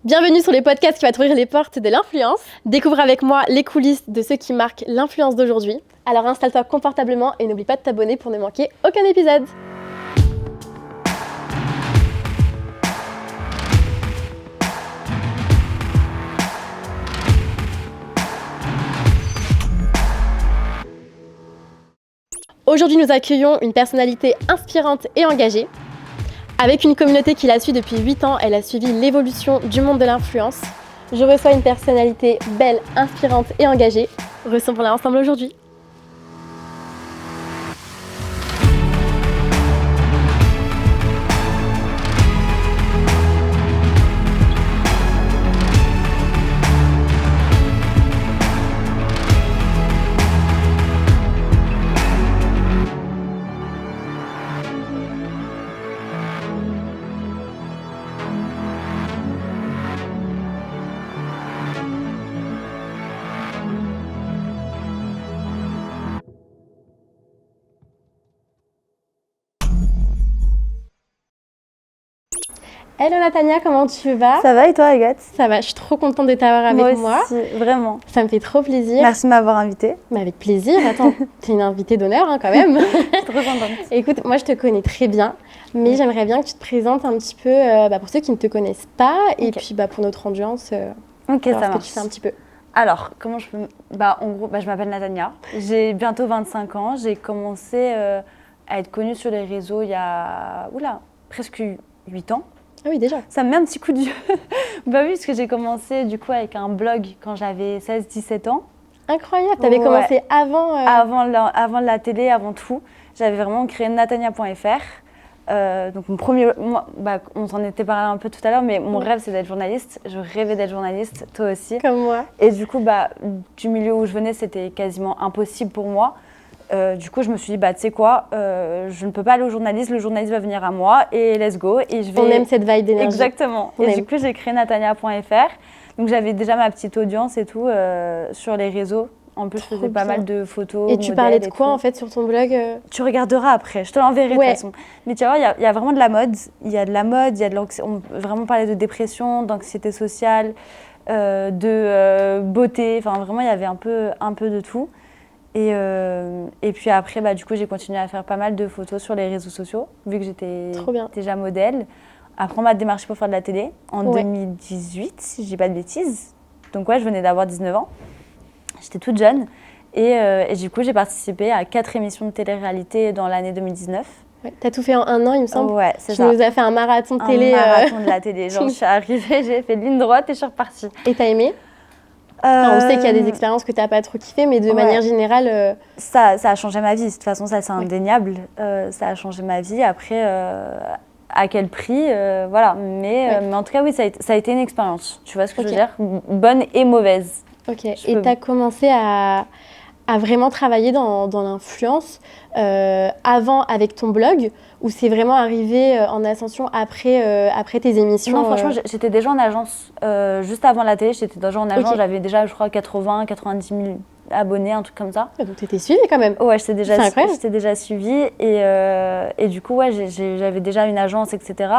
Bienvenue sur les podcasts qui va t'ouvrir les portes de l'influence. Découvre avec moi les coulisses de ceux qui marquent l'influence d'aujourd'hui. Alors installe-toi confortablement et n'oublie pas de t'abonner pour ne manquer aucun épisode. Aujourd'hui, nous accueillons une personnalité inspirante et engagée. Avec une communauté qui la suit depuis 8 ans, elle a suivi l'évolution du monde de l'influence. Je reçois une personnalité belle, inspirante et engagée. Recevons-la ensemble aujourd'hui. Hello Natania, comment tu vas? Ça va et toi Agathe? Ça va, je suis trop contente de t'avoir avec moi. Aussi, vraiment. Ça me fait trop plaisir. Merci de m'avoir invitée. Mais avec plaisir, attends, t'es une invitée d'honneur quand même. Trop contente. Écoute, moi je te connais très bien, mais j'aimerais bien que tu te présentes un petit peu pour ceux qui ne te connaissent pas et puis pour notre audience, Ok, ça ce que marche. tu fais un petit peu. Alors, comment je peux... en gros, je m'appelle Natania. J'ai bientôt 25 ans. J'ai commencé à être connue sur les réseaux il y a presque 8 ans. Ah oui, déjà. Ça me met un petit coup de vieux. Bah oui, parce que j'ai commencé du coup avec un blog quand j'avais 16-17 ans. Incroyable, t'avais commencé avant... Avant la télé, avant tout. J'avais vraiment créé natania.fr. Donc mon premier... on s'en était parlé un peu tout à l'heure, mais mon rêve c'est d'être journaliste. Je rêvais d'être journaliste, toi aussi. Comme moi. Et du coup, du milieu où je venais, c'était quasiment impossible pour moi. Du coup, je me suis dit, tu sais quoi, je ne peux pas aller au journalisme, le journaliste va venir à moi et let's go. Et je vais... On aime cette vibe d'énergie. Exactement. Du coup, j'ai créé natania.fr. Donc, j'avais déjà ma petite audience et tout sur les réseaux. En plus, je faisais pas mal de photos. Et tu parlais de quoi en fait sur ton blog? Tu regarderas après, je te l'enverrai de toute façon. Mais tu vois, il y a vraiment de la mode. Il y a de la mode, il y a de l'anxiété. On vraiment parler de dépression, d'anxiété sociale, de beauté. Enfin, vraiment, il y avait un peu de tout. Et puis après, du coup, j'ai continué à faire pas mal de photos sur les réseaux sociaux, vu que j'étais déjà modèle. Après, on m'a démarché pour faire de la télé en 2018, si je dis pas de bêtises. Donc je venais d'avoir 19 ans. J'étais toute jeune. Et du coup, j'ai participé à 4 émissions de télé-réalité dans l'année 2019. Ouais, t'as tout fait en 1 an, il me semble. Ouais, c'est ça. Tu nous as fait un marathon de télé. Un marathon de la télé. Genre, je suis arrivée, j'ai fait ligne droite et je suis repartie. Et t'as aimé? On sait qu'il y a des expériences que tu n'as pas trop kiffé, mais de manière générale... Ça a changé ma vie. De toute façon, ça, c'est indéniable. Ça a changé ma vie. Après, à quel prix voilà. Mais en tout cas, oui, ça a été une expérience. Tu vois ce que je veux dire? Bonne et mauvaise. Ok. Et tu as commencé à vraiment travailler dans l'influence avant avec ton blog, ou c'est vraiment arrivé en ascension après tes émissions? Non, franchement, j'étais déjà en agence. Juste avant la télé, j'étais déjà en agence. J'avais déjà, je crois, 90 000 abonnés, un truc comme ça. Donc, tu étais suivie quand même. Ouais, j'étais déjà suivie. Et du coup, j'avais déjà une agence, etc.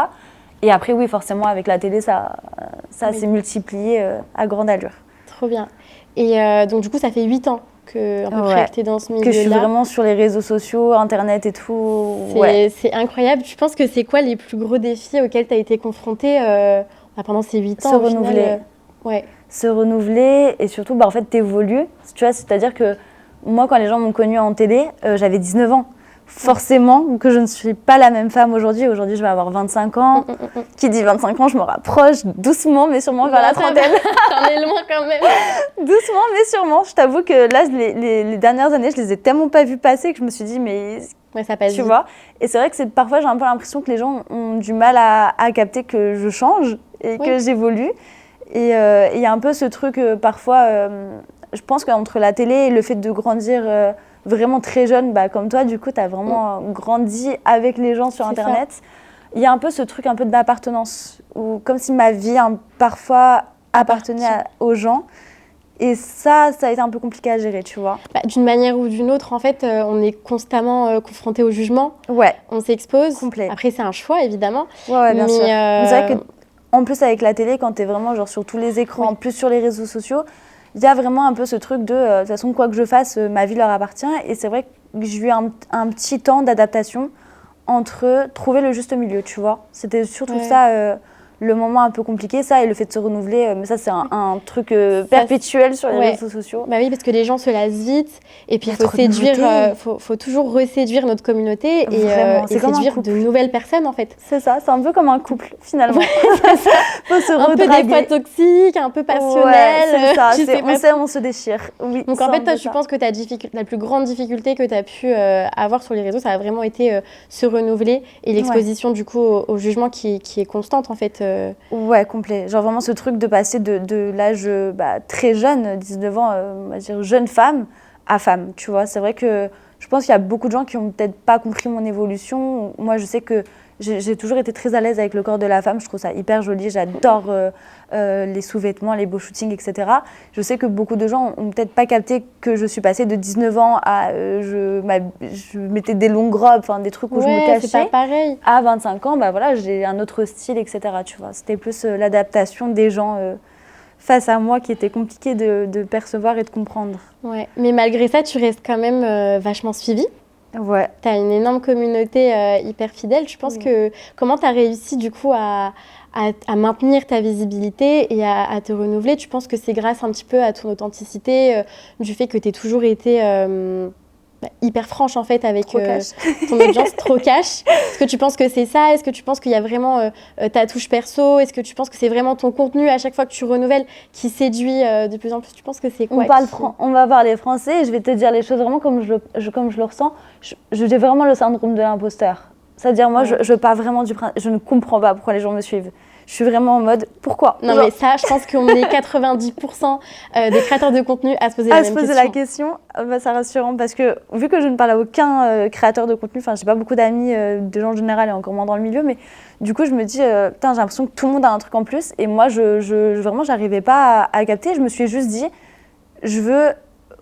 Et après, oui, forcément, avec la télé, ça s'est multiplié à grande allure. Trop bien. Et donc, du coup, ça fait 8 ans à peu près que tu es dans ce milieu-là. Que je suis vraiment sur les réseaux sociaux, Internet et tout. C'est incroyable. Tu penses que c'est quoi les plus gros défis auxquels tu as été confrontée pendant ces 8 ans? Se renouveler. Se renouveler et surtout, en fait, t'évolues. Tu vois, c'est-à-dire que moi, quand les gens m'ont connue en télé, j'avais 19 ans. Forcément que je ne suis pas la même femme aujourd'hui. Aujourd'hui, je vais avoir 25 ans. Qui dit 25 ans, je me rapproche doucement, mais sûrement vers la trentaine. T'en es loin quand même. Doucement, mais sûrement. Je t'avoue que là, les dernières années, je les ai tellement pas vues passer que je me suis dit, mais... ça passe tu vois. Et c'est vrai que parfois, j'ai un peu l'impression que les gens ont du mal à capter que je change et que j'évolue. Et il y a un peu ce truc, parfois, je pense qu'entre la télé et le fait de grandir... vraiment très jeune, comme toi, du coup, tu as vraiment grandi avec les gens sur Internet. Il y a un peu ce truc un peu d'appartenance, comme si ma vie parfois appartenait aux gens. Et ça a été un peu compliqué à gérer, tu vois. D'une manière ou d'une autre, en fait, on est constamment confronté au jugement. Ouais. On s'expose. Complet. Après, c'est un choix, évidemment. Ouais, bien sûr. Mais c'est vrai que en plus avec la télé, quand tu es vraiment genre sur tous les écrans, plus sur les réseaux sociaux, il y a vraiment un peu ce truc de toute façon, quoi que je fasse, ma vie leur appartient. Et c'est vrai que j'ai eu un petit temps d'adaptation entre trouver le juste milieu, tu vois. C'était surtout ça, le moment un peu compliqué, ça, et le fait de se renouveler. Mais ça, c'est un truc perpétuel sur les réseaux sociaux. Bah oui, parce que les gens se lassent vite. Et puis, il faut séduire, faut toujours reséduire notre communauté et séduire de nouvelles personnes, en fait. C'est ça, c'est un peu comme un couple, finalement. Faut se redraguer. Un peu des fois toxique, un peu passionnel. C'est ça, on s'aime, on se déchire. Oui, donc, en fait, toi, je pense que la plus grande difficulté que tu as pu avoir sur les réseaux, ça a vraiment été se renouveler et l'exposition, du coup, au jugement qui est constante, en fait. Ouais, complet. Genre vraiment ce truc de passer de l'âge très jeune, 19 ans, on va dire jeune femme, à femme, tu vois. C'est vrai que je pense qu'il y a beaucoup de gens qui n'ont peut-être pas compris mon évolution. Moi, je sais que j'ai toujours été très à l'aise avec le corps de la femme. Je trouve ça hyper joli. J'adore les sous-vêtements, les beaux shootings, etc. Je sais que beaucoup de gens n'ont peut-être pas capté que je suis passée de 19 ans à... je mettais des longues robes, enfin des trucs où je me cachais. C'est pas pareil. À 25 ans, voilà, j'ai un autre style, etc. Tu vois. C'était plus l'adaptation des gens face à moi qui était compliqué de percevoir et de comprendre. Ouais. Mais malgré ça, tu restes quand même vachement suivie. Ouais. Tu as une énorme communauté hyper fidèle. Je pense que comment tu as réussi du coup à maintenir ta visibilité et à te renouveler? Tu penses que c'est grâce un petit peu à ton authenticité, du fait que tu aies toujours été hyper franche en fait avec ton audience, trop cash? Est-ce que tu penses que c'est ça? Est-ce que tu penses qu'il y a vraiment ta touche perso? Est-ce que tu penses que c'est vraiment ton contenu à chaque fois que tu renouvelles qui séduit de plus en plus? Tu penses que c'est quoi? On va parler français et je vais te dire les choses vraiment comme je le ressens. J'ai vraiment le syndrome de l'imposteur. C'est-à-dire moi, je pars vraiment du principe, je ne comprends pas pourquoi les gens me suivent. Je suis vraiment en mode, pourquoi? Non, mais ça, je pense qu'on est 90% des créateurs de contenu à se poser la question. C'est rassurant parce que vu que je ne parle à aucun créateur de contenu, enfin, j'ai pas beaucoup d'amis de gens en général et encore moins dans le milieu, mais du coup, je me dis, putain, j'ai l'impression que tout le monde a un truc en plus. Et moi, vraiment, j'arrivais pas à capter. Je me suis juste dit, je veux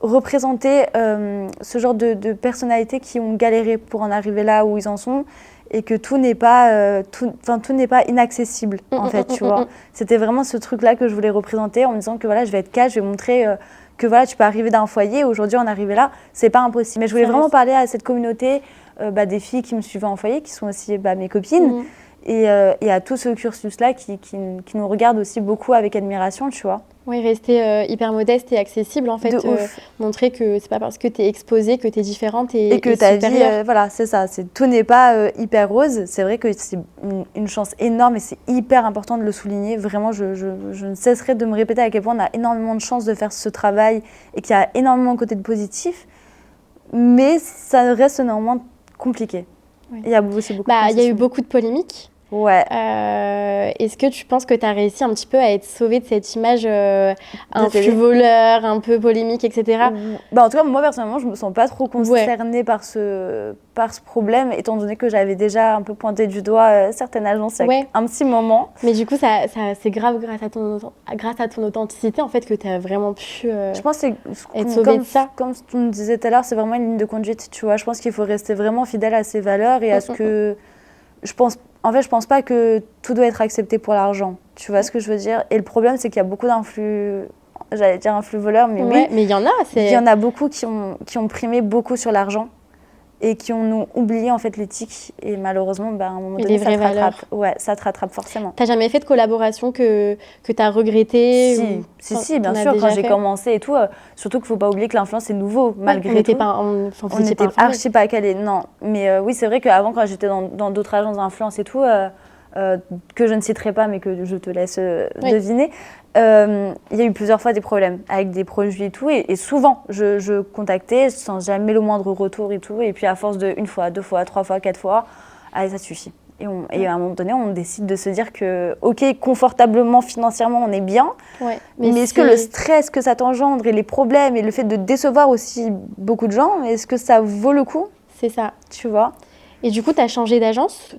représenter ce genre de personnalités qui ont galéré pour en arriver là où ils en sont. Et que tout n'est pas inaccessible, en fait, tu vois. C'était vraiment ce truc-là que je voulais représenter en me disant que voilà, je vais être cash, je vais montrer que voilà, tu peux arriver d'un foyer, aujourd'hui en arriver là, c'est pas impossible. Mais je voulais vraiment parler à cette communauté des filles qui me suivaient en foyer, qui sont aussi mes copines, et à tout ce cursus-là qui nous regarde aussi beaucoup avec admiration, tu vois. Oui, rester hyper modeste et accessible, en fait. Montrer que c'est pas parce que tu es exposée que tu es différente et que ta vie, voilà, c'est ça. Tout n'est pas hyper rose. C'est vrai que c'est une chance énorme et c'est hyper important de le souligner. Vraiment, je ne cesserai de me répéter à quel point on a énormément de chance de faire ce travail et qu'il y a énormément de côté de positif. Mais ça reste néanmoins compliqué. Oui. Il y a aussi beaucoup il y a eu beaucoup de polémiques. Ouais. Est-ce que tu penses que tu as réussi un petit peu à être sauvée de cette image un flux voleur, un peu polémique, etc. En tout cas, moi, personnellement, je ne me sens pas trop concernée par ce problème, étant donné que j'avais déjà un peu pointé du doigt certaines agences il y a un petit moment. Mais du coup, c'est grave grâce à ton authenticité, en fait, que tu as vraiment pu je pense que être sauvée de ça. Comme tu me disais tout à l'heure, c'est vraiment une ligne de conduite, tu vois. Je pense qu'il faut rester vraiment fidèle à ses valeurs et à ce que... je pense pas que tout doit être accepté pour l'argent. Tu vois ce que je veux dire? Et le problème, c'est qu'il y a beaucoup d'influx, j'allais dire influx voleurs, mais oui. Mais il y en a. Il y en a beaucoup qui ont primé beaucoup sur l'argent et qui ont oublié en fait l'éthique. Et malheureusement, à un moment donné, ça te rattrape. Ouais, ça te rattrape forcément. T'as jamais fait de collaboration que t'as regretté? Si, bien sûr, quand j'ai commencé et tout. Surtout qu'il ne faut pas oublier que l'influence est nouveau, malgré tout. On n'était archi pas calés, non. Mais oui, c'est vrai qu'avant, quand j'étais dans d'autres agences d'influence et tout, que je ne citerai pas, mais que je te laisse deviner, il y a eu plusieurs fois des problèmes avec des produits et tout. Et souvent, je contactais sans jamais le moindre retour et tout. Et puis à force de 1 fois, 2 fois, 3 fois, 4 fois, allez, ça suffit. Et à un moment donné, on décide de se dire que, ok, confortablement, financièrement, on est bien, mais est-ce que le stress que ça t'engendre et les problèmes et le fait de décevoir aussi beaucoup de gens, est-ce que ça vaut le coup? C'est ça. Tu vois? Et du coup, tu as changé d'agence?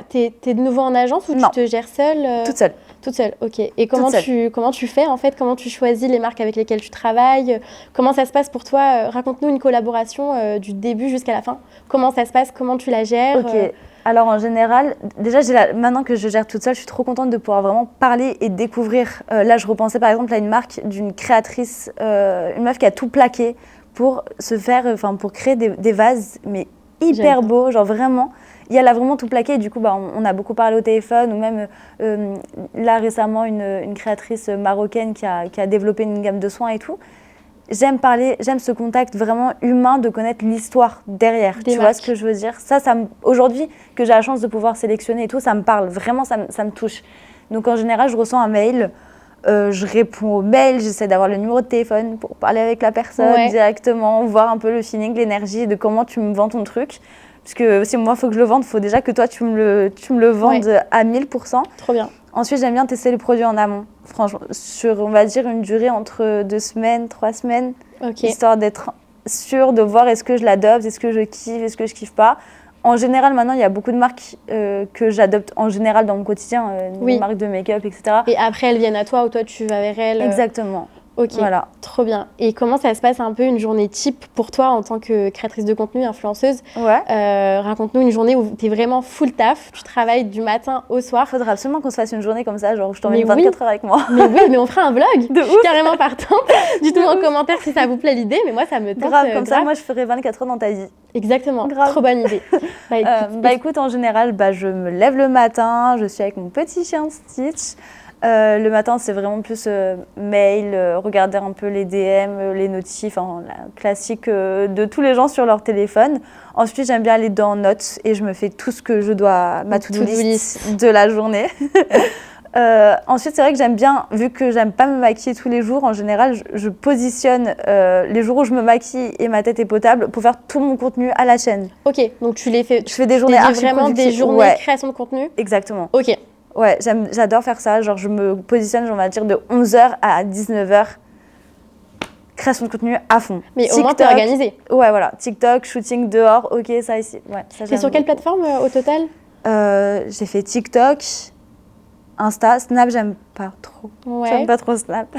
T'es de nouveau en agence ou tu te gères seule? Toute seule. Toute seule, ok. Et comment tu fais en fait? Comment tu choisis les marques avec lesquelles tu travailles? Comment ça se passe pour toi? Raconte-nous une collaboration du début jusqu'à la fin. Comment ça se passe? Comment tu la gères? Ok. Alors en général, déjà maintenant que je gère toute seule, je suis trop contente de pouvoir vraiment parler et découvrir. Là, je repensais par exemple à une marque d'une créatrice, une meuf qui a tout plaqué pour pour créer des vases, mais hyper beaux, genre vraiment. Et elle a vraiment tout plaqué et du coup, on a beaucoup parlé au téléphone ou même là récemment, une créatrice marocaine qui a développé une gamme de soins et tout. J'aime ce contact vraiment humain de connaître l'histoire derrière. Tu vois ce que je veux dire? Aujourd'hui, que j'ai la chance de pouvoir sélectionner et tout, ça me parle. Vraiment, ça me touche. Donc en général, je reçois un mail, je réponds au mail, j'essaie d'avoir le numéro de téléphone pour parler avec la personne directement, voir un peu le feeling, l'énergie de comment tu me vends ton truc. Parce que si moi, il faut que je le vende, il faut déjà que toi, tu me le vendes à 1000%. Trop bien. Ensuite, j'aime bien tester les produits en amont. Franchement, sur, on va dire, une durée entre 2 semaines, 3 semaines. Histoire d'être sûre de voir est-ce que je l'adopte, est-ce que je kiffe, est-ce que je kiffe pas. En général, maintenant, il y a beaucoup de marques que j'adopte en général dans mon quotidien, des marques de make-up, etc. Et après, elles viennent à toi ou toi, tu vas vers elles. Exactement. Ok, voilà. Trop bien. Et comment ça se passe un peu une journée type pour toi en tant que créatrice de contenu, influenceuse? Raconte-nous une journée où tu es vraiment full taf, tu travailles du matin au soir. Faudrait absolument qu'on se fasse une journée comme ça, genre je t'emmène 24 heures avec moi. Mais oui, mais on fera un vlog. Je suis carrément partante. Dites-nous en commentaire si ça vous plaît l'idée, mais moi ça me tente. Grave, comme ça, moi je ferai 24 heures dans ta vie. Exactement, trop bonne idée. Écoute, en général, je me lève le matin, je suis avec mon petit chien Stitch. Le matin, c'est vraiment plus mail, regarder un peu les DM, les notifs, la classique de tous les gens sur leur téléphone. Ensuite, j'aime bien aller dans Notes et je me fais tout ce que je dois, ma to-do list de la journée. Ensuite, c'est vrai que j'aime bien, vu que j'aime pas me maquiller tous les jours, en général, je positionne les jours où je me maquille et ma tête est potable pour faire tout mon contenu à la chaîne. Ok, donc tu les fais. Je fais des journées vraiment des journées création de contenu. Exactement. Ok. Ouais, j'adore faire ça. Genre, je me positionne, on va dire, de 11h à 19h. Création de contenu à fond. Mais TikTok, au moins, t'es organisée. Ouais, voilà. TikTok, shooting dehors, ok, ça ici. Ouais, c'est sur quelle plateforme au total? J'ai fait TikTok, Insta, Snap, j'aime pas trop. J'aime pas trop Snap.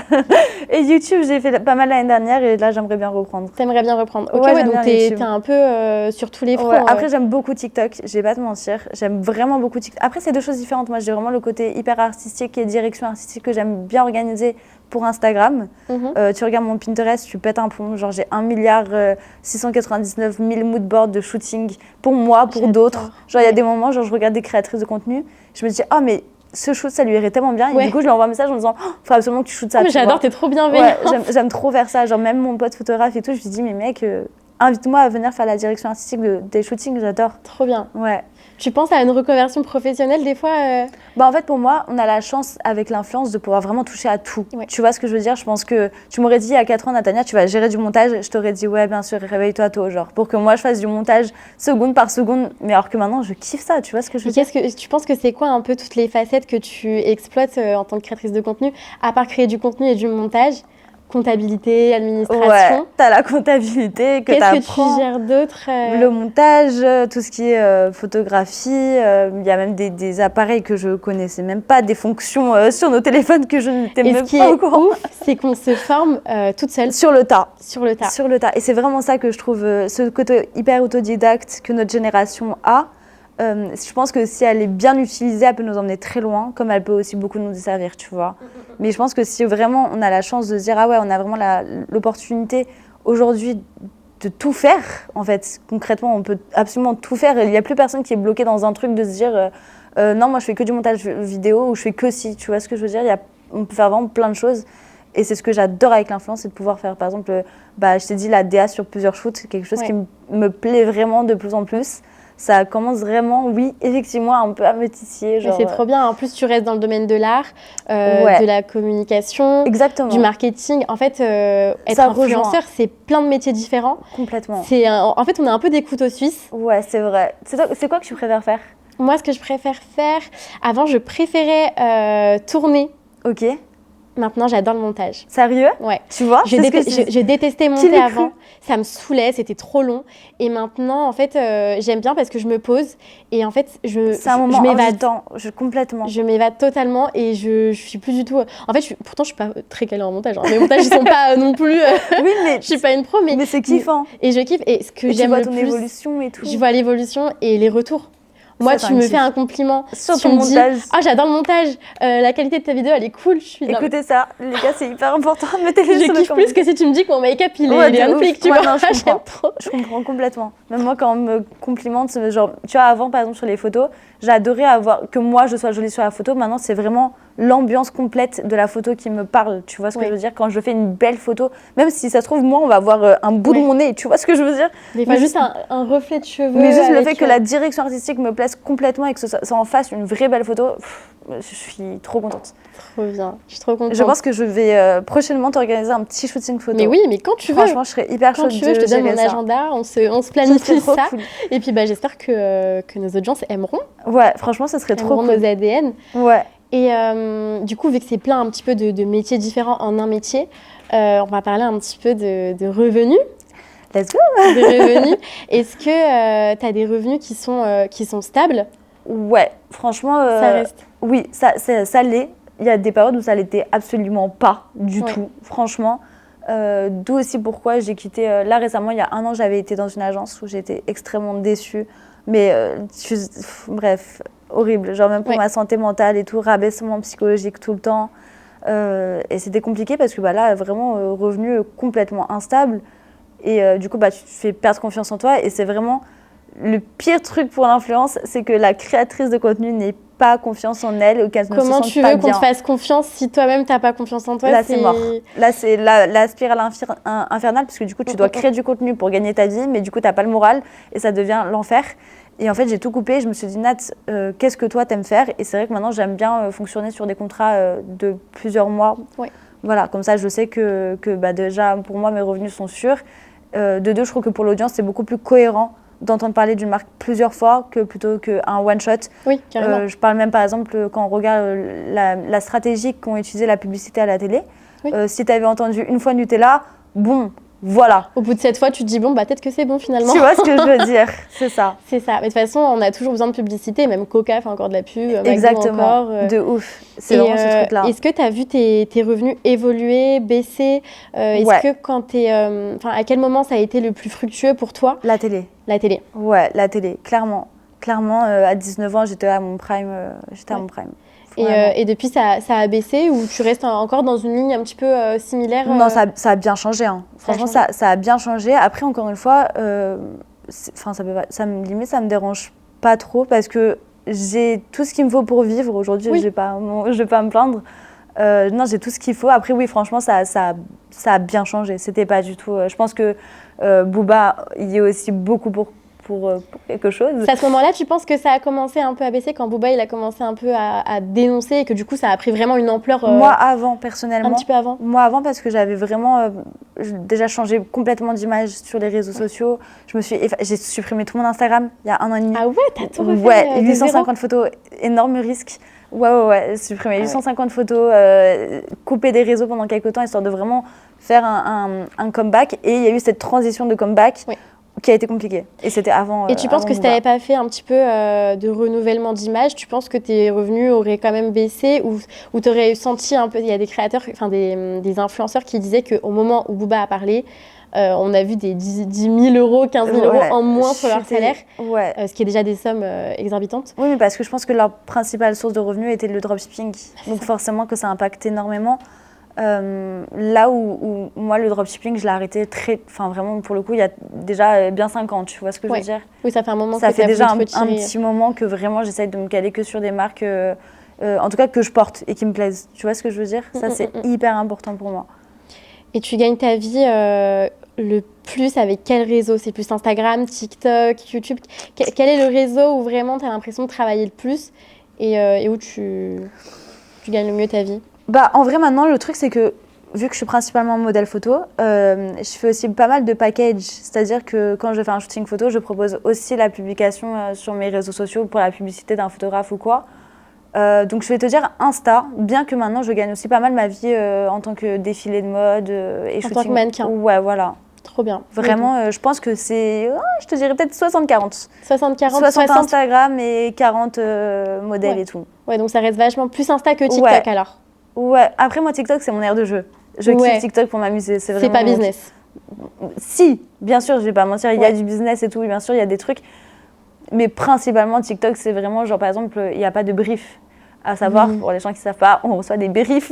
Et YouTube, j'ai fait pas mal l'année dernière et là, j'aimerais bien reprendre. T'aimerais bien reprendre. Ok, donc t'es un peu sur tous les fronts. Après, j'aime beaucoup TikTok, je vais pas te mentir. J'aime vraiment beaucoup TikTok. Après, c'est deux choses différentes. Moi, j'ai vraiment le côté hyper artistique et direction artistique que j'aime bien organiser pour Instagram. Tu regardes mon Pinterest, tu pètes un plomb. Genre, j'ai 1,699 milliard moodboards de shooting pour moi, pour d'autres. Genre, il y a des moments, genre, je regarde des créatrices de contenu, je me dis, oh, mais ce shoot, ça lui irait tellement bien. Et du coup, je lui envoie un message en disant, il faut absolument que tu shootes ça. Mais j'adore, t'es trop bienveillante. Ouais, j'aime trop faire ça. Genre, même mon pote photographe et tout, je lui dis, mais mec, invite-moi à venir faire la direction artistique des shootings, j'adore. Trop bien. Ouais. Tu penses à une reconversion professionnelle des fois En fait, pour moi, on a la chance avec l'influence de pouvoir vraiment toucher à tout. Tu vois ce que je veux dire? Je pense que tu m'aurais dit il y a 4 ans, Natania, tu vas gérer du montage. Je t'aurais dit, ouais, bien sûr, réveille-toi tôt, genre, pour que moi je fasse du montage seconde par seconde. Mais alors que maintenant, je kiffe ça, tu vois ce que je veux dire? Tu penses que c'est quoi un peu toutes les facettes que tu exploites en tant que créatrice de contenu, à part créer du contenu et du montage? Comptabilité, administration. Ouais, t'as la comptabilité que t'apprends. Qu'est-ce que tu gères d'autre Le montage, tout ce qui est photographie. Il y a même des appareils que je connaissais même pas, des fonctions sur nos téléphones que je n'étais même pas au courant. Et ce qui est ouf, c'est qu'on se forme toute seule. Sur le tas. Sur le tas. Sur le tas. Et c'est vraiment ça que je trouve, ce côté hyper autodidacte que notre génération a. Je pense que si elle est bien utilisée, elle peut nous emmener très loin, comme elle peut aussi beaucoup nous desservir, tu vois. Mais je pense que si vraiment on a la chance de se dire, ah ouais, on a vraiment l'opportunité aujourd'hui de tout faire, en fait, concrètement, on peut absolument tout faire. Il n'y a plus personne qui est bloqué dans un truc de se dire, non, moi je fais que du montage vidéo ou je fais que ci, tu vois ce que je veux dire? On peut faire vraiment plein de choses. Et c'est ce que j'adore avec l'influence, c'est de pouvoir faire, par exemple, je t'ai dit, la DA sur plusieurs shoots, quelque chose qui me plaît vraiment de plus en plus. Ça commence vraiment, oui, effectivement, un peu à me titiller. C'est trop bien. En plus, tu restes dans le domaine de l'art, de la communication, du marketing. En fait, être influenceur, c'est plein de métiers différents. Complètement. En fait, on est un peu des couteaux suisses. Ouais, c'est vrai. C'est quoi que tu préfères faire? Moi, ce que je préfère faire... Avant, je préférais tourner. Ok. Maintenant, j'adore le montage. Sérieux? Ouais. Tu vois? Je détestais monter avant. Ça me saoulait, c'était trop long. Et maintenant, en fait, j'aime bien parce que je me pose et en fait, c'est un moment invitant, complètement. Je m'évade totalement et je suis plus du tout. En fait, pourtant, je suis pas très calée en montage. Hein. Mes montages, ils sont pas non plus. Oui, mais je suis pas une pro, mais c'est kiffant. Et je kiffe. Et ce que j'aime le plus, tu vois ton évolution et tout. Je vois l'évolution et les retours. Moi, tu me fais un compliment sur ton montage. Ah, j'adore le montage. La qualité de ta vidéo, elle est cool. Écoutez ça, les gars, c'est hyper important. Mettez-les sur le kiffe plus que si tu me dis que mon make-up, il est unfake, tu vois. Non, je comprends complètement. Même moi, quand on me complimente, genre, tu vois, avant, par exemple, sur les photos, j'adorais que moi, je sois jolie sur la photo. Maintenant, c'est vraiment l'ambiance complète de la photo qui me parle. Tu vois ce que je veux dire? Quand je fais une belle photo, même si ça se trouve, moi, on va voir un bout de mon nez. Tu vois ce que je veux dire? Des fois, juste un reflet de cheveux. Mais juste le fait que la direction artistique me plaise complètement et que ça en fasse une vraie belle photo, je suis trop contente. Trop bien, je suis trop contente. Je pense que je vais prochainement t'organiser un petit shooting photo. Mais oui, mais quand tu veux. Franchement, je serais hyper chaude. Quand tu veux, je te donne mon agenda, on se planifie ça. Cool. Et puis j'espère que nos audiences aimeront. Ouais, franchement, ça serait trop cool. Nos ADN. Ouais. Et du coup, vu que c'est plein un petit peu de métiers différents en un métier, on va parler un petit peu de revenus. Let's go. De revenus. Est-ce que tu as des revenus qui sont stables? Ouais, franchement. Ça reste. Oui, ça l'est. Il y a des périodes où ça l'était absolument pas du tout, franchement. D'où aussi pourquoi j'ai quitté. Là, récemment, il y a 1 an, j'avais été dans une agence où j'étais extrêmement déçue. Mais bref, horrible. Genre, même pour ma santé mentale et tout, rabaissement psychologique tout le temps. Et c'était compliqué parce que là, vraiment, revenu complètement instable. Et du coup, tu te fais perdre confiance en toi. Et c'est vraiment le pire truc pour l'influence, c'est que la créatrice de contenu n'ait pas confiance en elle ou qu'elle ne se sente pas bien. Comment tu veux qu'on te fasse confiance si toi-même tu n'as pas confiance en toi? Là, c'est mort. Là, c'est la spirale infernale parce que du coup, tu dois créer du contenu pour gagner ta vie, mais du coup, tu n'as pas le moral et ça devient l'enfer. Et en fait, j'ai tout coupé. Je me suis dit, Nat, qu'est-ce que toi, t'aimes faire? Et c'est vrai que maintenant, j'aime bien fonctionner sur des contrats de plusieurs mois. Ouais. Voilà, comme ça, je sais que déjà, pour moi, mes revenus sont sûrs. De deux, je trouve que pour l'audience, c'est beaucoup plus cohérent d'entendre parler d'une marque plusieurs fois plutôt qu'un one-shot. Oui, carrément. Je parle même, par exemple, quand on regarde la stratégie qu'ont utilisé la publicité à la télé. Oui. Si tu avais entendu une fois Nutella, bon, voilà. Au bout de 7 fois, tu te dis, bon, peut-être que c'est bon finalement. Tu vois ce que je veux dire, c'est ça. C'est ça. Mais de toute façon, on a toujours besoin de publicité, même Coca fait encore de la pub, exactement, encore, de ouf. C'est vraiment ce truc-là. Est-ce que tu as vu tes revenus évoluer, baisser? Est-ce que quand t'es... à quel moment ça a été le plus fructueux pour toi? La télé. La télé. Ouais, la télé, clairement. Clairement, à 19 ans, j'étais à mon prime. À mon prime. Et depuis, ça a baissé ou tu restes encore dans une ligne un petit peu similaire? Non, ça a bien changé. Hein. Franchement, ça a bien changé. Après, encore une fois, ça me dérange pas trop parce que j'ai tout ce qu'il me faut pour vivre. Aujourd'hui, je vais pas me plaindre. Non, j'ai tout ce qu'il faut. Après, oui, franchement, ça a bien changé. C'était pas du tout... je pense que Booba y est aussi beaucoup pour quelque chose. C'est à ce moment-là, tu penses que ça a commencé un peu à baisser quand Booba il a commencé un peu à dénoncer et que du coup ça a pris vraiment une ampleur Moi avant, personnellement. Un petit peu avant. Moi avant parce que j'avais vraiment déjà changé complètement d'image sur les réseaux sociaux. J'ai supprimé tout mon Instagram il y a 1 an et demi. Ah ouais, t'as tout refait? Ouais, 850 photos, énorme risque. Ouais, supprimer 850 photos, couper des réseaux pendant quelques temps histoire de vraiment faire un comeback. Et il y a eu cette transition de comeback. Oui. Qui a été compliqué. Et c'était avant. Et tu penses que si tu n'avais pas fait un petit peu de renouvellement d'image, tu penses que tes revenus auraient quand même baissé ou tu aurais senti un peu. Il y a des créateurs, des influenceurs qui disaient qu'au moment où Booba a parlé, on a vu des 10 000 euros, 15 000 euros en moins sur leur salaire, ce qui est déjà des sommes exorbitantes. Oui, mais parce que je pense que leur principale source de revenus était le dropshipping. Donc forcément que ça impacte énormément. Là où moi le dropshipping je l'ai arrêté vraiment pour le coup il y a déjà bien 5 ans, tu vois ce que je veux dire? Oui, ça fait un moment. Ça fait déjà un petit moment que vraiment j'essaye de me caler que sur des marques en tout cas que je porte et qui me plaisent, tu vois ce que je veux dire? Ça c'est hyper important pour moi. Et tu gagnes ta vie le plus avec quel réseau? C'est plus Instagram, TikTok, YouTube? Quel est le réseau où vraiment tu as l'impression de travailler le plus et où tu gagnes le mieux ta vie? En vrai, maintenant, le truc, c'est que vu que je suis principalement modèle photo, je fais aussi pas mal de packages. C'est-à-dire que quand je fais un shooting photo, je propose aussi la publication sur mes réseaux sociaux pour la publicité d'un photographe ou quoi. Donc je vais te dire Insta, bien que maintenant je gagne aussi pas mal ma vie en tant que défilé de mode et En shooting. tant que mannequin. Ouais, voilà. Trop bien. Vraiment, je pense que c'est, je te dirais peut-être 60-40. 60-40, 60 Instagram et 40 modèles Ouais. et tout. Ouais, donc ça reste vachement plus Insta que TikTok Ouais. alors. Ouais, après moi TikTok c'est mon aire de jeu. Je kiffe TikTok pour m'amuser. C'est vraiment pas business. Si, bien sûr, je vais pas mentir, il y a du business et tout, bien sûr, il y a des trucs. Mais principalement TikTok, c'est vraiment genre par exemple, il n'y a pas de brief. À savoir, pour les gens qui ne savent pas, on reçoit des briefs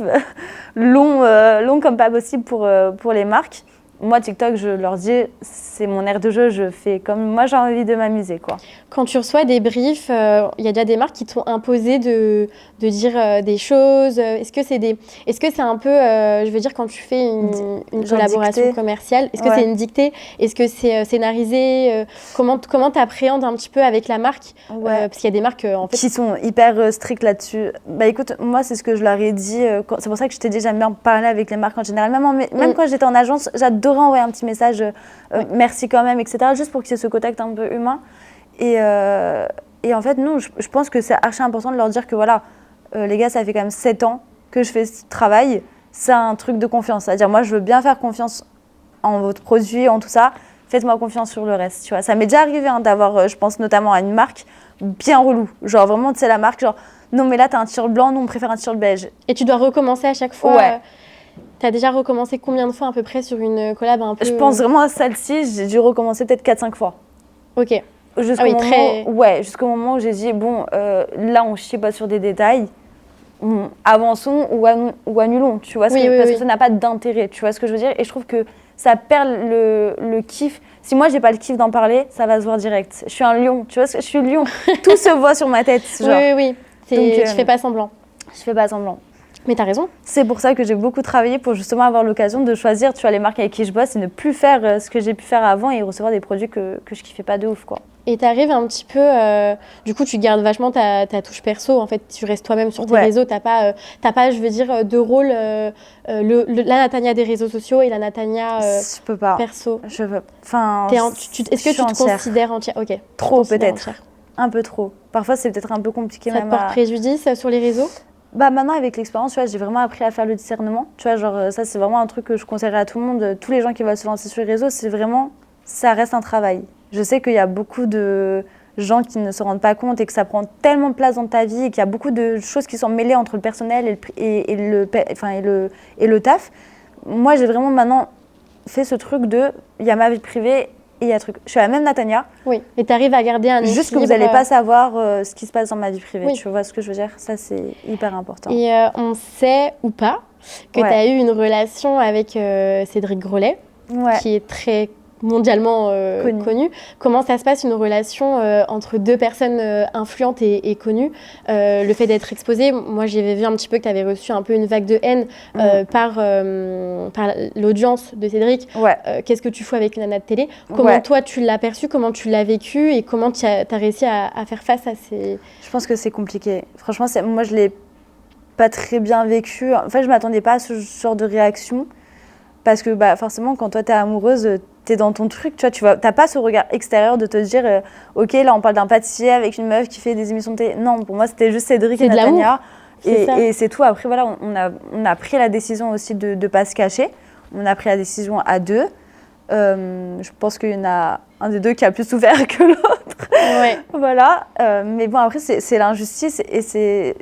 longs comme pas possible pour les marques. Moi, TikTok, je leur dis, c'est mon aire de jeu, je fais comme moi j'ai envie de m'amuser, quoi. Quand tu reçois des briefs, il y a déjà des marques qui t'ont imposé de dire des choses. Est-ce que c'est un peu, je veux dire, quand tu fais une collaboration dictée. commerciale, est-ce que c'est une dictée? Est-ce que c'est scénarisé? Comment t'appréhendes un petit peu avec la marque? Parce qu'il y a des marques, en fait... Qui sont hyper strictes là-dessus. Bah écoute, moi, c'est ce que je leur ai dit. C'est pour ça que je t'ai dit, j'aime bien parler avec les marques en général. Même quand j'étais en agence, j'adorais envoyer un petit message, merci quand même, etc. Juste pour qu'il y ait ce contact un peu humain. Et en fait, non, je pense que c'est archi important de leur dire que voilà, les gars, ça fait quand même 7 ans que je fais ce travail. C'est un truc de confiance. C'est-à-dire, moi, je veux bien faire confiance en votre produit, en tout ça. Faites-moi confiance sur le reste. Tu vois. Ça m'est déjà arrivé d'avoir, je pense notamment à une marque bien relou. Genre vraiment, tu sais, la marque, genre, non, mais là, t'as un t-shirt blanc, nous, on préfère un t-shirt beige. Et tu dois recommencer à chaque fois. Ouais. T'as déjà recommencé combien de fois à peu près sur une collab un peu... Je pense vraiment à celle-ci, j'ai dû recommencer peut-être 4-5 fois. Ok. Jusqu'au moment où j'ai dit, bon, là, on chie pas sur des détails. Avançons ou annulons, tu vois, parce que ça n'a pas d'intérêt, tu vois ce que je veux dire. Et je trouve que ça perd le kiff. Si moi j'ai pas le kiff d'en parler, ça va se voir direct. Je suis un lion, tu vois, je suis lion. Tout se voit sur ma tête. Genre. Oui. Donc, tu fais pas semblant. Je fais pas semblant. Mais t'as raison. C'est pour ça que j'ai beaucoup travaillé pour justement avoir l'occasion de choisir, tu vois, les marques avec qui je bosse et ne plus faire ce que j'ai pu faire avant et recevoir des produits que je kiffais pas de ouf, quoi. Et t'arrives un petit peu, du coup, tu gardes vachement ta touche perso. En fait, tu restes toi-même sur tes réseaux. T'as pas, je veux dire, de rôle. La Natania des réseaux sociaux et la Natania je peux pas. Perso. Je veux. Enfin. Est-ce que tu te considères entière? Ok. Trop peut-être. Un peu trop. Parfois, c'est peut-être un peu compliqué. Ça te porte préjudice sur les réseaux? Bah maintenant avec l'expérience, tu vois, j'ai vraiment appris à faire le discernement. Tu vois, genre ça c'est vraiment un truc que je conseillerais à tout le monde. Tous les gens qui veulent se lancer sur les réseaux, c'est vraiment, ça reste un travail. Je sais qu'il y a beaucoup de gens qui ne se rendent pas compte et que ça prend tellement de place dans ta vie et qu'il y a beaucoup de choses qui sont mêlées entre le personnel et le taf. Moi j'ai vraiment maintenant fait ce truc de, il y a ma vie privée. Et il y a un truc, je suis la même Natania. Oui, et tu arrives à garder un équilibre. Juste que vous n'allez pas savoir ce qui se passe dans ma vie privée, tu vois ce que je veux dire? Ça, c'est hyper important. Et on sait ou pas que tu as eu une relation avec Cédric Grolet, qui est très mondialement connu. Comment ça se passe une relation entre deux personnes influentes et connues? Le fait d'être exposée, moi j'avais vu un petit peu que tu avais reçu un peu une vague de haine par l'audience de Cédric. Qu'est-ce que tu fous avec une nana de télé? Comment toi tu l'as perçu? Comment tu l'as vécu? Et comment tu as réussi à faire face à ces... Je pense que c'est compliqué. Franchement, moi je l'ai pas très bien vécu. En fait, je m'attendais pas à ce genre de réaction. Parce que forcément, quand toi, t'es amoureuse, t'es dans ton truc, tu vois, t'as pas ce regard extérieur de te dire ok, là, on parle d'un pâtissier avec une meuf qui fait des émissions de télé. Non, pour moi, c'était juste Cédric et Natania. Et c'est tout. Après, voilà, on a pris la décision aussi de ne pas se cacher. On a pris la décision à deux. Je pense qu'il y en a un des deux qui a plus souffert que l'autre. Voilà. Mais bon, après, c'est l'injustice et c'est...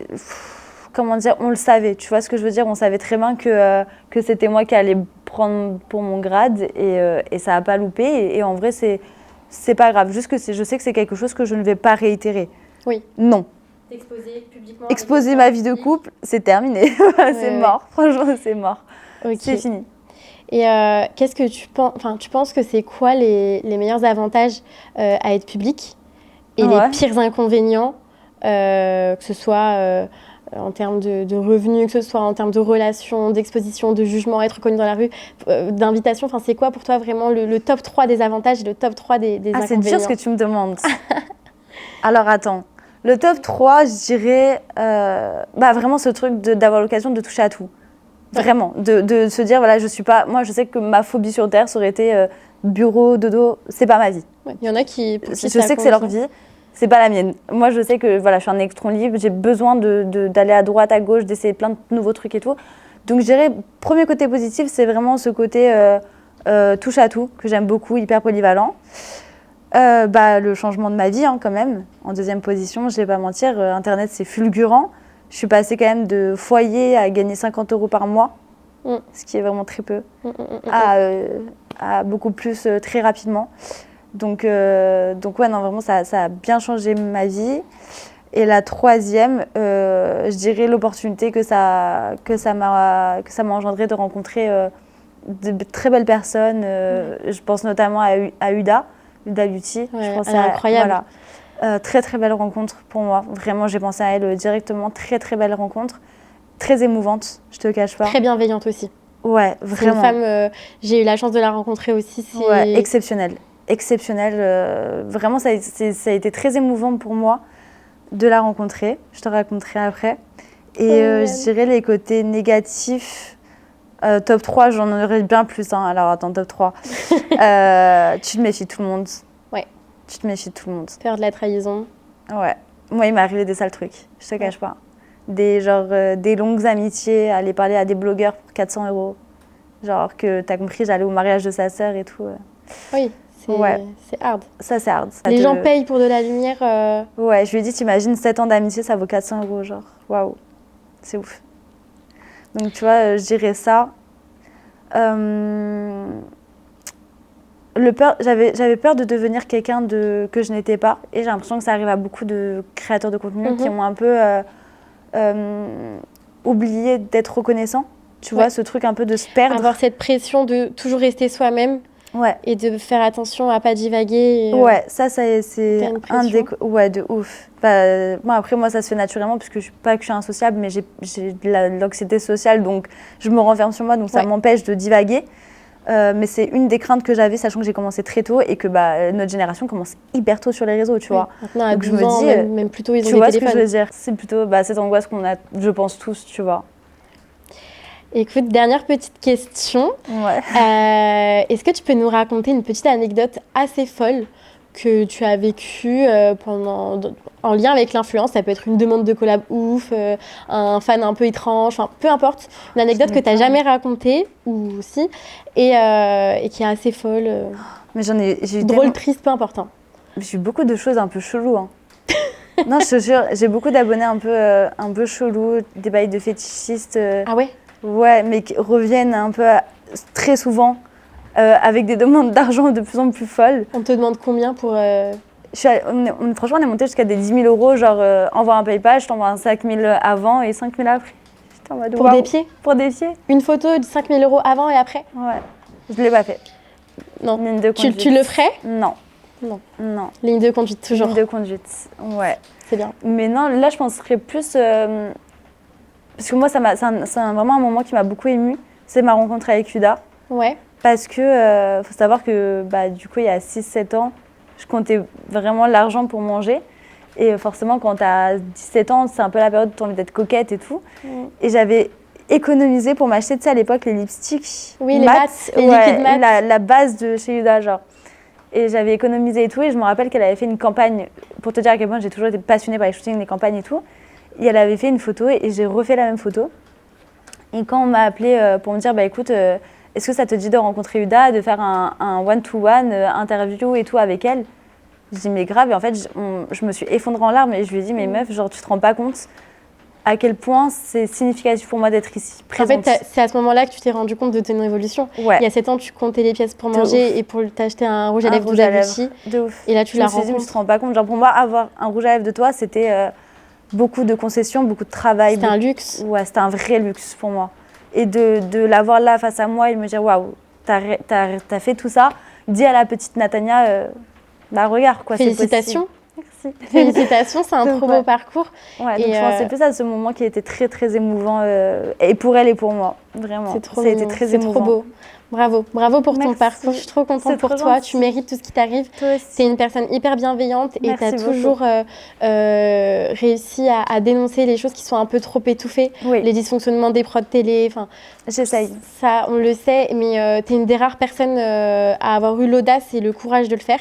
Comment dire, on le savait, tu vois ce que je veux dire? On savait très bien que c'était moi qui allais prendre pour mon grade et ça n'a pas loupé. Et en vrai, c'est pas grave. Juste que je sais que c'est quelque chose que je ne vais pas réitérer. Oui. Non. T'exposer publiquement. Exposer ma vie de couple, c'est terminé. C'est mort. Franchement, c'est mort. C'est fini. Et qu'est-ce que tu penses? Enfin, tu penses que c'est quoi les meilleurs avantages à être public et les pires inconvénients, que ce soit en termes de revenus, que ce soit en termes de relations, d'exposition, de jugement, être connu dans la rue, d'invitation? Enfin, c'est quoi pour toi vraiment le top 3 des avantages et le top 3 des inconvénients? C'est dur ce que tu me demandes. Alors, attends. Le top 3, je dirais vraiment ce truc d'avoir l'occasion de toucher à tout. Vraiment. De se dire, voilà, je suis pas... Moi, je sais que ma phobie sur Terre, ça aurait été bureau, dodo, c'est pas ma vie. Il y en a qui... Je sais que c'est leur vie. c'est pas la mienne. Moi, je sais que voilà, je suis un électron libre, j'ai besoin d'aller à droite, à gauche, d'essayer plein de nouveaux trucs et tout. Donc, je dirais, premier côté positif, c'est vraiment ce côté touche à tout, que j'aime beaucoup, hyper polyvalent. Le changement de ma vie, hein, quand même. En deuxième position, je vais pas mentir, Internet, c'est fulgurant. Je suis passée quand même de foyer à gagner 50 € par mois, ce qui est vraiment très peu, à beaucoup plus très rapidement. Donc ouais, non, vraiment, ça a bien changé ma vie. Et la troisième, je dirais l'opportunité que ça m'a engendré de rencontrer de très belles personnes. Je pense notamment à Huda Beauty. Ouais, je pense elle est incroyable. Voilà. Très très belle rencontre pour moi. Vraiment, j'ai pensé à elle directement. Très très belle rencontre. Très émouvante, je te cache pas. Très bienveillante aussi. Ouais, vraiment. C'est une femme, j'ai eu la chance de la rencontrer aussi. Ouais, exceptionnelle. Exceptionnelle. Vraiment, ça a été très émouvant pour moi de la rencontrer. Je te raconterai après. Et je dirais les côtés négatifs. Top 3, j'en aurais bien plus. Hein. Alors attends, top 3. Tu te méfies de tout le monde. Ouais. Tu te méfies de tout le monde. Peur de la trahison. Ouais. Moi, il m'est arrivé des sales trucs. Je te cache pas. Des longues amitiés, aller parler à des blogueurs pour 400 €. Genre que t'as compris, j'allais au mariage de sa sœur et tout. Oui, c'est hard. Ça, c'est hard. Les gens payent pour de la lumière. Ouais, je lui ai dit, t'imagines, 7 ans d'amitié, ça vaut 400 €, genre. Waouh, c'est ouf. Donc, tu vois, je dirais ça. J'avais peur de devenir quelqu'un que je n'étais pas. Et j'ai l'impression que ça arrive à beaucoup de créateurs de contenu qui ont un peu oublié d'être reconnaissants. Tu vois, ce truc un peu de se perdre. Avoir cette pression de toujours rester soi-même. Ouais. Et de faire attention à pas divaguer. Ouais, c'est un des... Ouais, de ouf. Moi, ça se fait naturellement, parce que je suis insociable, mais j'ai de l'anxiété sociale, donc je me renferme sur moi, donc ça m'empêche de divaguer. Mais c'est une des craintes que j'avais, sachant que j'ai commencé très tôt et que notre génération commence hyper tôt sur les réseaux, tu vois. Maintenant, à 12 ans, même plus tôt, ils ont des téléphones. Tu vois ce que je veux dire? C'est plutôt cette angoisse qu'on a, je pense, tous, tu vois. Écoute, dernière petite question. Ouais. Est-ce que tu peux nous raconter une petite anecdote assez folle que tu as vécue en lien avec l'influence? Ça peut être une demande de collab ouf, un fan un peu étrange, enfin peu importe. Une anecdote que tu n'as jamais racontée, ou si, et qui est assez folle. Mais j'ai eu drôle, triste, peu importe. Hein. J'ai eu beaucoup de choses un peu cheloues. Hein. Non, je te jure, j'ai beaucoup d'abonnés un peu chelous, des bails de fétichistes. Ah ouais? Ouais, mais qui reviennent un peu très souvent avec des demandes d'argent de plus en plus folles. On te demande combien pour... Franchement, on est monté jusqu'à des 10 000 €, genre envoie un PayPal, je t'envoie un 5 000 avant et 5 000 après. En mode, pour des pieds? Pour des pieds. Une photo de 5 000 € avant et après? Ouais, je ne l'ai pas fait. Non. Ligne de conduite. Tu le ferais? Non. Non. Ligne de conduite, toujours. Ligne de conduite, ouais. C'est bien. Mais non, là, je penserais plus... Parce que moi, c'est vraiment un moment qui m'a beaucoup émue. C'est ma rencontre avec Huda. Ouais. Parce que, faut savoir que, du coup, il y a 6-7 ans, je comptais vraiment l'argent pour manger. Et forcément, quand tu as 17 ans, c'est un peu la période où tu as envie d'être coquette et tout. Et j'avais économisé pour m'acheter, tu sais, à l'époque, les lipsticks. Oui, les mats, les liquides mats. La base de chez Huda, genre. Et j'avais économisé et tout. Et je me rappelle qu'elle avait fait une campagne, pour te dire à quel point j'ai toujours été passionnée par les shootings, les campagnes et tout. Et elle avait fait une photo et j'ai refait la même photo. Et quand on m'a appelée pour me dire, écoute, est-ce que ça te dit de rencontrer Huda, de faire un one-to-one, interview et tout avec elle? Je dis, mais grave. Et en fait, je me suis effondrée en larmes et je lui ai dit, mais meuf, genre, tu te rends pas compte à quel point c'est significatif pour moi d'être ici, présente. En fait, c'est à ce moment-là que tu t'es rendu compte de ton évolution. Ouais. Il y a 7 ans, tu comptais les pièces pour manger et pour t'acheter un rouge à lèvres de Beauty. De ouf. Et là, tu la rencontres. Je me suis dit, mais tu te rends pas compte. Genre, pour moi, avoir un rouge à lèvres de toi, c'était beaucoup de concessions, beaucoup de travail. C'était un luxe. Ouais, c'était un vrai luxe pour moi. Et de l'avoir là face à moi et de me dire, waouh, t'as fait tout ça. Dis à la petite Natania, regarde quoi, c'est possible. Félicitations. Merci. Félicitations, c'est un trop beau parcours. Ouais, donc je pensais plus à ce moment qui a été très très émouvant et pour elle et pour moi, vraiment. Ça a été très émouvant. C'est trop beau. Bravo pour ton parcours. Je suis trop contente pour toi. Tu mérites tout ce qui t'arrive. Tu es une personne hyper bienveillante et tu as toujours réussi à dénoncer les choses qui sont un peu trop étouffées, les dysfonctionnements des prods télé. J'essaye. Ça, on le sait, mais tu es une des rares personnes à avoir eu l'audace et le courage de le faire.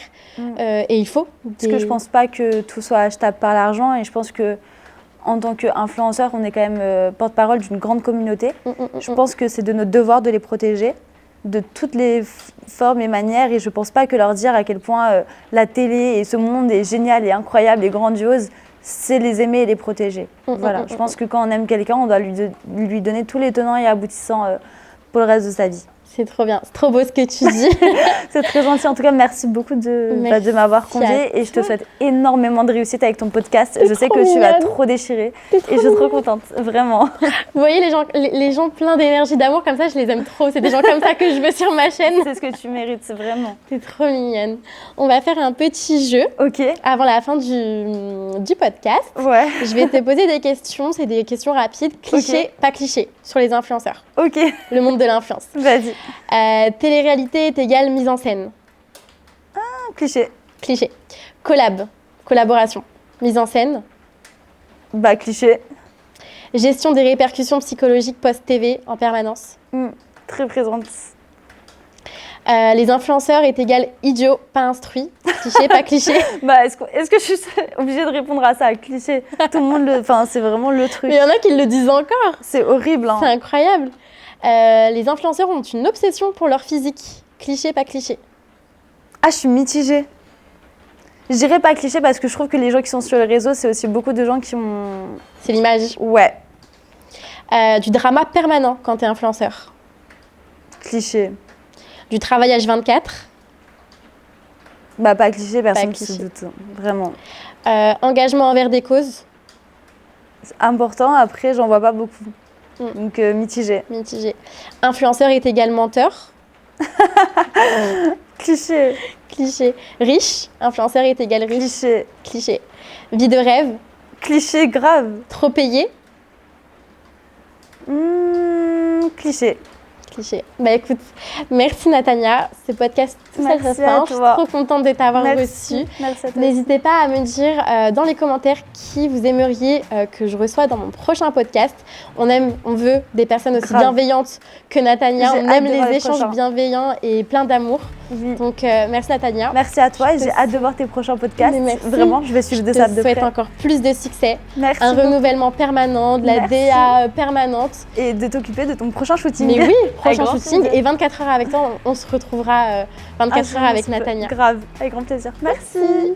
Et il faut. Parce que je pense pas que que tout soit achetable par l'argent. Et je pense que en tant qu'influenceur, on est quand même porte-parole d'une grande communauté. Je pense que c'est de notre devoir de les protéger de toutes les formes et manières. Et je ne pense pas que leur dire à quel point la télé et ce monde est génial et incroyable et grandiose, c'est les aimer et les protéger. Voilà. Je pense que quand on aime quelqu'un, on doit lui donner tous les tenants et aboutissants pour le reste de sa vie. C'est trop bien, c'est trop beau ce que tu dis. C'est très gentil. En tout cas, merci beaucoup de m'avoir conviée et je te souhaite énormément de réussite avec ton podcast. Je sais que tu vas trop déchirer et je suis trop contente, vraiment. Vous voyez les gens pleins d'énergie, d'amour comme ça, je les aime trop. C'est des gens comme ça que je veux sur ma chaîne. C'est ce que tu mérites, vraiment. T'es trop mignonne. On va faire un petit jeu avant la fin du podcast. Ouais. Je vais te poser des questions, c'est des questions rapides, clichés, pas clichés, sur les influenceurs. Ok. Le monde de l'influence. Vas-y. Télé-réalité est égale mise en scène. Ah, cliché. Cliché. Collaboration. Mise en scène. Bah, cliché. Gestion des répercussions psychologiques post-TV en permanence. Très présente. Les influenceurs est égal idiot, pas instruit. Cliché, pas cliché. Bah, est-ce que je suis obligée de répondre à ça? Cliché. Tout le monde Enfin, c'est vraiment le truc. Mais il y en a qui le disent encore. C'est horrible. Hein. C'est incroyable. Les influenceurs ont une obsession pour leur physique. Cliché, pas cliché. Ah, je suis mitigée. Je dirais pas cliché parce que je trouve que les gens qui sont sur les réseaux, c'est aussi beaucoup de gens qui ont... C'est l'image. Ouais. Du drama permanent quand t'es influenceur. Cliché. Du travail H24. Bah, pas cliché, personne ne se doute. Vraiment. Engagement envers des causes. C'est important, après, j'en vois pas beaucoup. Donc, mitigé. Mitigé. Influenceur est égal menteur. Cliché. Cliché. Riche. Influenceur est égal riche. Cliché. Cliché. Vie de rêve. Cliché grave. Trop payé. Cliché. Cliché. Bah écoute, merci Natania. Ce podcast, tout ça, ça se fin. Je suis trop contente de t'avoir reçue. Merci à toi. N'hésitez pas à me dire dans les commentaires qui vous aimeriez que je reçois dans mon prochain podcast. On veut des personnes aussi bienveillantes que Natania. On aime les échanges bienveillants et pleins d'amour. Oui. Donc merci Natania. Merci à toi et j'ai hâte de voir tes prochains podcasts. Vraiment, je vais suivre de ça de près. Je te souhaite encore plus de succès. Merci. Un renouvellement permanent, de la DA permanente. Et de t'occuper de ton prochain shooting. Mais oui, prochain shooting et 24 heures avec toi. On se retrouvera 24 heures avec Natania. Grave, avec grand plaisir. Merci.